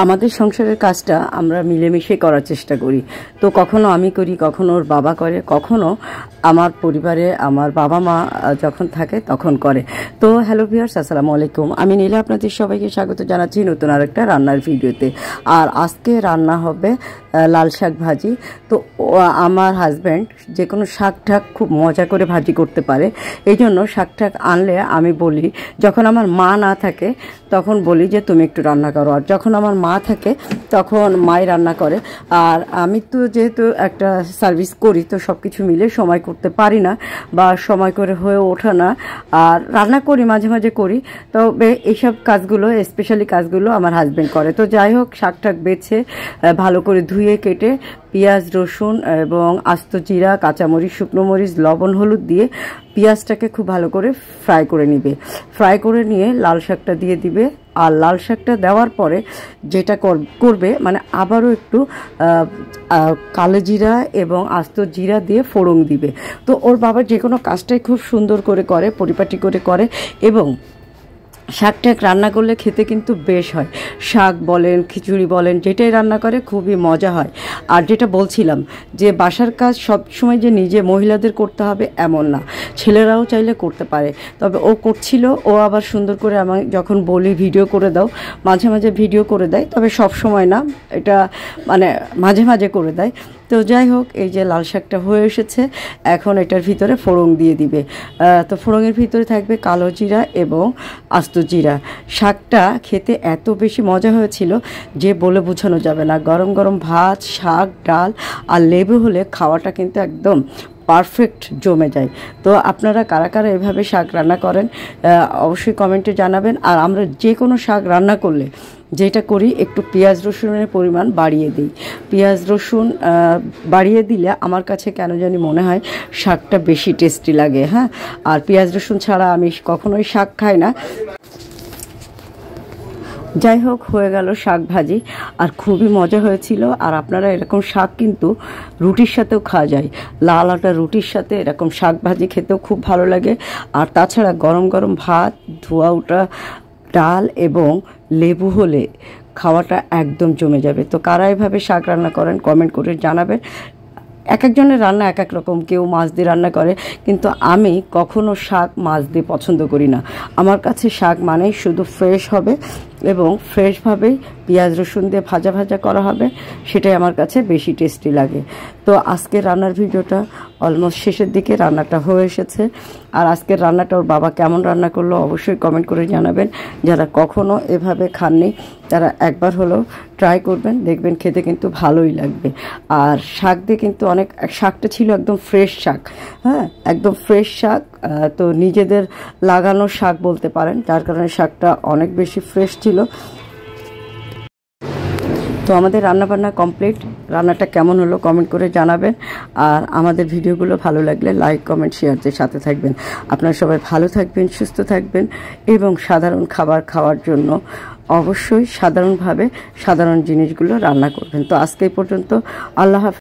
আমাদের সংসারের কাজটা আমরা মিলেমিশে করার চেষ্টা করি। তো কখনো আমি করি, কখনো ওর বাবা করে, কখনো আমার পরিবারে আমার বাবা মা যখন থাকে তখন করে। তো হ্যালো ভিউয়ার্স, আসসালামু আলাইকুম। আমি নীলা আপনাদের সবাইকে স্বাগত জানাচ্ছি নতুন আরেকটা রান্নার ভিডিওতে। আর আজকে রান্না হবে লাল শাক ভাজি। তো আমার হাজব্যান্ড যে কোনো শাক ঠাক খুব মজা করে ভাজি করতে পারে, এই জন্য শাক ঠাক আনলে আমি বলি, যখন আমার মা না থাকে তখন বলি যে তুমি একটু রান্না করো, আর যখন আমার মা থাকে তখন মাই রান্না করে। আর আমি তো যেহেতু একটা সার্ভিস করি, তো সব কিছু মিলে সময় করতে পারি না বা সময় করে হয়ে ওঠে না। আর রান্না করি, মাঝে মাঝে করি, তবে এইসব কাজগুলো, স্পেশালি কাজগুলো আমার হাজব্যান্ড করে। তো যাই হোক, শাক ঠাক বেছে ভালো করে ধুয়ে কেটে পেঁয়াজ, রসুন এবং আস্ত জিরা, কাঁচামরিচ, শুকনো মরিচ, লবণ, হলুদ দিয়ে পেঁয়াজটাকে খুব ভালো করে ফ্রাই করে নিবে। ফ্রাই করে নিয়ে লাল শাকটা দিয়ে দিবে। আর লাল শাকটা দেওয়ার পরে যেটা করবে, মানে আবারও একটু কালো জিরা এবং আস্ত জিরা দিয়ে ফোড়ন দিবে। তো ওর বাবা যে কোনো কাজটাই খুব সুন্দর করে করে, পরিপাটি করে করে, এবং শাক টাক রান্না করলে খেতে কিন্তু বেশ হয়। শাক বলেন, খিচুড়ি বলেন, যেটাই রান্না করে খুবই মজা হয়। আর যেটা বলছিলাম যে বাসার কাজ সব সময় যে নিজে মহিলাদের করতে হবে এমন না, ছেলেরাও চাইলে করতে পারে। তবে ও করছিল, ও আবার সুন্দর করে আমি যখন বলি ভিডিও করে দাও, মাঝে মাঝে ভিডিও করে দেয়, তবে সব সময় না, এটা মানে মাঝে মাঝে করে দেয়। তো যাই হোক, এই যে লাল শাকটা হয়ে এসেছে, এখন এটার ভিতরে ফোড়ন দিয়ে দিবে। তো ফোড়নের ভিতরে থাকবে কালো জিরা এবং আস্ত জিরা। শাকটা খেতে এত বেশি মজা হয়েছিল যে বলে বোঝানো যাবে না। গরম গরম ভাত, শাক, ডাল আর লেবু হলে খাওয়াটা কিন্তু একদম পারফেক্ট জমে যায়। তো আপনারা কারা কারা এভাবে শাক রান্না করেন অবশ্যই কমেন্টে জানাবেন। আর আমরা যে কোনো শাক রান্না করলে যেটা করি, একটু পেঁয়াজ রসুনের পরিমাণ বাড়িয়ে দিই। পেঁয়াজ রসুন বাড়িয়ে দিলে আমার কাছে কেন জানি মনে হয় শাকটা বেশি টেস্টি লাগে। হ্যাঁ, আর পেঁয়াজ রসুন ছাড়া আমি কখনোই শাক খাই না। যাই হোক, হয়ে গেল শাক ভাজি, আর খুবই মজা হয়েছিল। আর আপনারা এরকম শাক কিন্তু রুটির সাথেও খাওয়া যায়, লাল আটা রুটির সাথে এরকম শাক ভাজি খেতেও খুব ভালো লাগে। আর তাছাড়া গরম গরম ভাত, ধোয়া ওঠা ডাল এবং লেবু হলে খাওয়াটা একদম জমে যাবে। তো কারা এভাবে শাক রান্না করেন কমেন্ট করে জানাবেন। এক একজনের রান্না এক এক রকম, কেউ মাছ দিয়ে রান্না করে, কিন্তু আমি কখনো শাক মাছ দিয়ে পছন্দ করি না। আমার কাছে শাক মানেই শুধু ফ্রেশ হবে এবং ফ্রেশভাবেই পেঁয়াজ রসুন দিয়ে ভাজা ভাজা করা হবে, সেটাই আমার কাছে বেশি টেস্টি লাগে। তো আজকের রান্নার ভিডিওটা অলমোস্ট শেষের দিকে, রান্নাটা হয়ে এসেছে। আর আজকের রান্নাটা ওর বাবা কেমন রান্না করলো অবশ্যই কমেন্ট করে জানাবেন। যারা কখনো এভাবে খাননি তারা একবার হলেও ট্রাই করবেন, দেখবেন খেতে কিন্তু ভালোই লাগবে। আর শাক দিয়ে কিন্তু অনেক, শাকটা ছিল একদম ফ্রেশ শাক। হ্যাঁ, একদম ফ্রেশ শাক, তো নিজেদের লাগানো শাক বলতে পারেন, যার কারণে শাকটা অনেক বেশি ফ্রেশ ছিল। তো আমাদের রান্নাবান্না কমপ্লিট। রান্নাটা কেমন হলো কমেন্ট করে জানাবেন। আর আমাদের ভিডিওগুলো ভালো লাগলে লাইক, কমেন্ট, শেয়ার দিয়ে সাথে থাকবেন। আপনারা সবাই ভালো থাকবেন, সুস্থ থাকবেন এবং সাধারণ খাবার খাওয়ার জন্য অবশ্যই সাধারণভাবে সাধারণ জিনিসগুলো রান্না করবেন। তো আজকে এই পর্যন্ত, আল্লাহ হাফেজ।